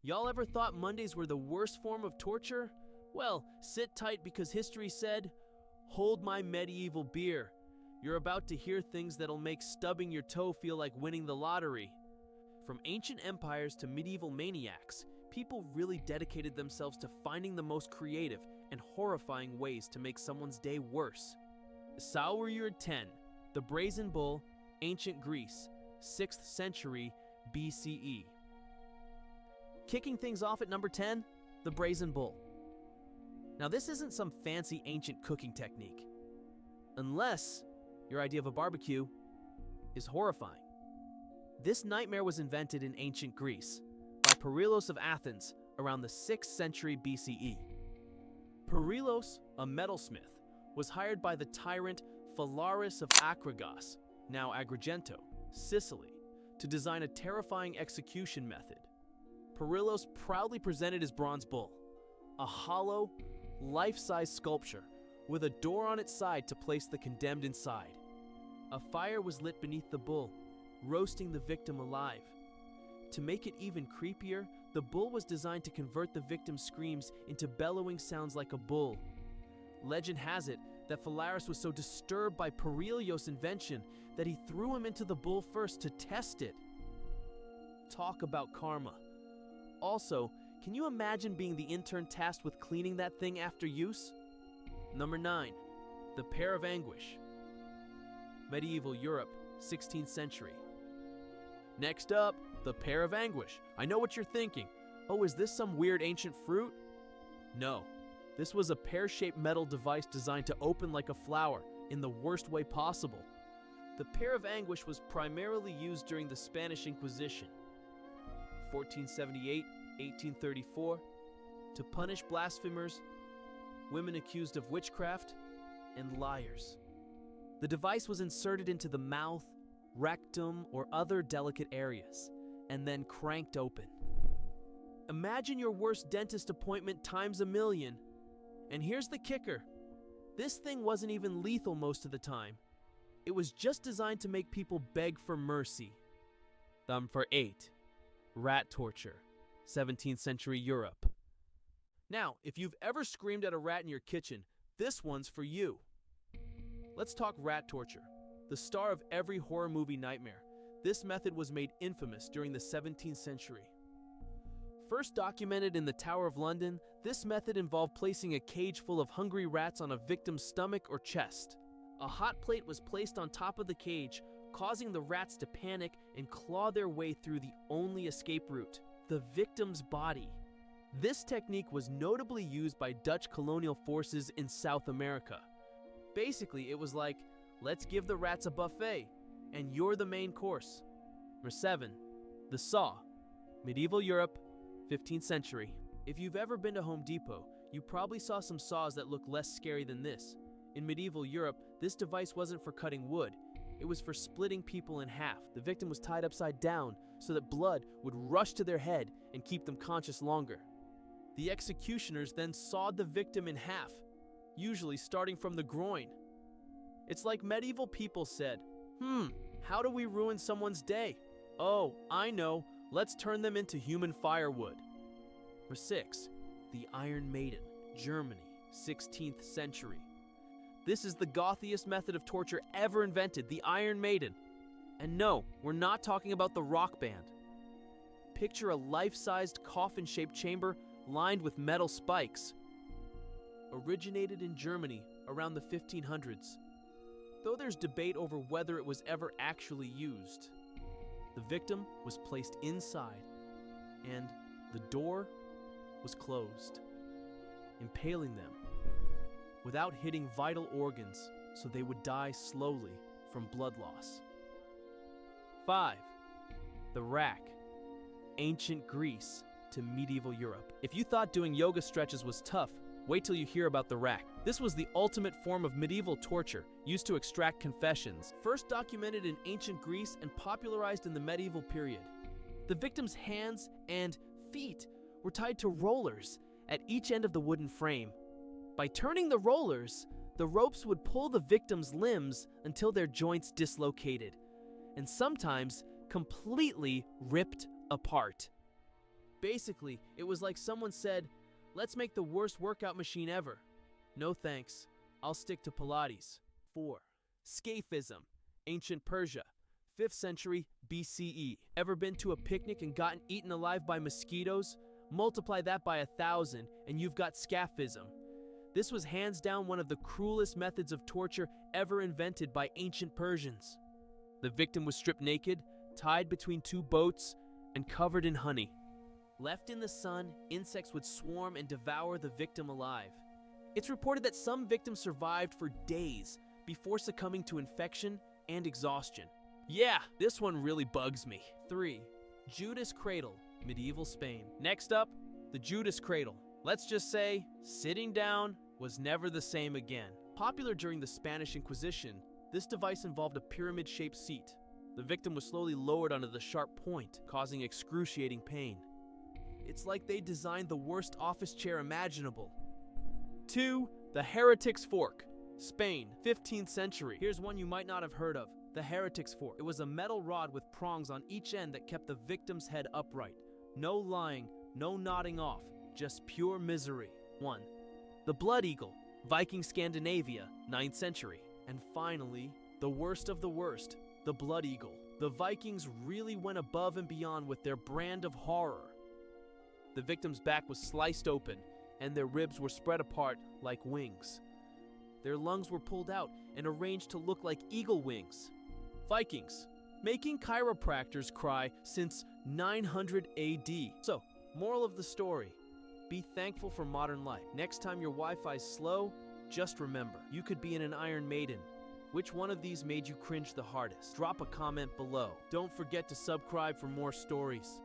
Y'all ever thought Mondays were the worst form of torture? Well, sit tight because history said, "Hold my medieval beer." You're about to hear things that'll make stubbing your toe feel like winning the lottery. From ancient empires to medieval maniacs, people really dedicated themselves to finding the most creative and horrifying ways to make someone's day worse. Saurier 10, the Brazen Bull, Ancient Greece, 6th century BCE. Kicking things off at number 10, the Brazen Bull. Now this isn't some fancy ancient cooking technique, unless your idea of a barbecue is horrifying. This nightmare was invented in ancient Greece by Perelos of Athens around the 6th century BCE. Perelos, a metalsmith, was hired by the tyrant Phalaris of Acragas, now Agrigento, Sicily, to design a terrifying execution method. Perelos proudly presented his bronze bull, a hollow, life-size sculpture with a door on its side to place the condemned inside. A fire was lit beneath the bull, roasting the victim alive. To make it even creepier, the bull was designed to convert the victim's screams into bellowing sounds like a bull. Legend has it that Phalaris was so disturbed by Perelos' invention that he threw him into the bull first to test it. Talk about karma. Also, can you imagine being the intern tasked with cleaning that thing after use? Number 9, the Pear of Anguish. Medieval Europe, 16th century. Next up, the Pear of Anguish. I know what you're thinking. Oh, is this some weird ancient fruit? No, this was a pear-shaped metal device designed to open like a flower in the worst way possible. The Pear of Anguish was primarily used during the Spanish Inquisition, 1478, 1834, to punish blasphemers, women accused of witchcraft, and liars. The device was inserted into the mouth, rectum, or other delicate areas, and then cranked open. Imagine your worst dentist appointment times a million. And here's the kicker. This thing wasn't even lethal most of the time. It was just designed to make people beg for mercy. Number 8, rat torture, 17th century Europe. Now, if you've ever screamed at a rat in your kitchen, this one's for you. Let's talk rat torture, the star of every horror movie nightmare. This method was made infamous during the 17th century. First documented in the Tower of London, this method involved placing a cage full of hungry rats on a victim's stomach or chest. A hot plate was placed on top of the cage, causing the rats to panic and claw their way through the only escape route, the victim's body. This technique was notably used by Dutch colonial forces in South America. Basically, it was like, let's give the rats a buffet, and you're the main course. Number 7, the saw, medieval Europe, 15th century. If you've ever been to Home Depot, you probably saw some saws that look less scary than this. In medieval Europe, this device wasn't for cutting wood. It was for splitting people in half. The victim was tied upside down so that blood would rush to their head and keep them conscious longer. The executioners then sawed the victim in half, usually starting from the groin. It's like medieval people said, how do we ruin someone's day? Oh, I know, let's turn them into human firewood. Number 6, the Iron Maiden, Germany, 16th century. This is the gothiest method of torture ever invented, the Iron Maiden. And no, we're not talking about the rock band. Picture a life-sized coffin-shaped chamber lined with metal spikes. Originated in Germany around the 1500s, though there's debate over whether it was ever actually used. The victim was placed inside, and the door was closed, impaling them without hitting vital organs so they would die slowly from blood loss. 5, the rack, ancient Greece to medieval Europe. If you thought doing yoga stretches was tough, wait till you hear about the rack. This was the ultimate form of medieval torture, used to extract confessions. First documented in ancient Greece and popularized in the medieval period. The victim's hands and feet were tied to rollers at each end of the wooden frame. By turning the rollers, the ropes would pull the victim's limbs until their joints dislocated, and sometimes completely ripped apart. Basically, it was like someone said, let's make the worst workout machine ever. No thanks, I'll stick to Pilates. 4. Scaphism, ancient Persia, 5th century BCE. Ever been to a picnic and gotten eaten alive by mosquitoes? Multiply that by 1,000 and you've got scaphism. This was hands down one of the cruelest methods of torture ever invented by ancient Persians. The victim was stripped naked, tied between 2 boats, and covered in honey. Left in the sun, insects would swarm and devour the victim alive. It's reported that some victims survived for days before succumbing to infection and exhaustion. Yeah, this one really bugs me. 3. Judas Cradle, medieval Spain. Next up, the Judas Cradle. Let's just say, sitting down was never the same again. Popular during the Spanish Inquisition, this device involved a pyramid-shaped seat. The victim was slowly lowered onto the sharp point, causing excruciating pain. It's like they designed the worst office chair imaginable. 2. The Heretic's Fork, Spain, 15th century. Here's one you might not have heard of, the Heretic's Fork. It was a metal rod with prongs on each end that kept the victim's head upright. No lying, no nodding off, just pure misery. 1. The Blood Eagle, Viking Scandinavia, 9th century. And finally, the worst of the worst, the Blood Eagle. The Vikings really went above and beyond with their brand of horror. The victim's back was sliced open, and their ribs were spread apart like wings. Their lungs were pulled out and arranged to look like eagle wings. Vikings, making chiropractors cry since 900 AD. So, moral of the story, be thankful for modern life. Next time your Wi-Fi's slow, just remember, you could be in an Iron Maiden. Which one of these made you cringe the hardest? Drop a comment below. Don't forget to subscribe for more stories.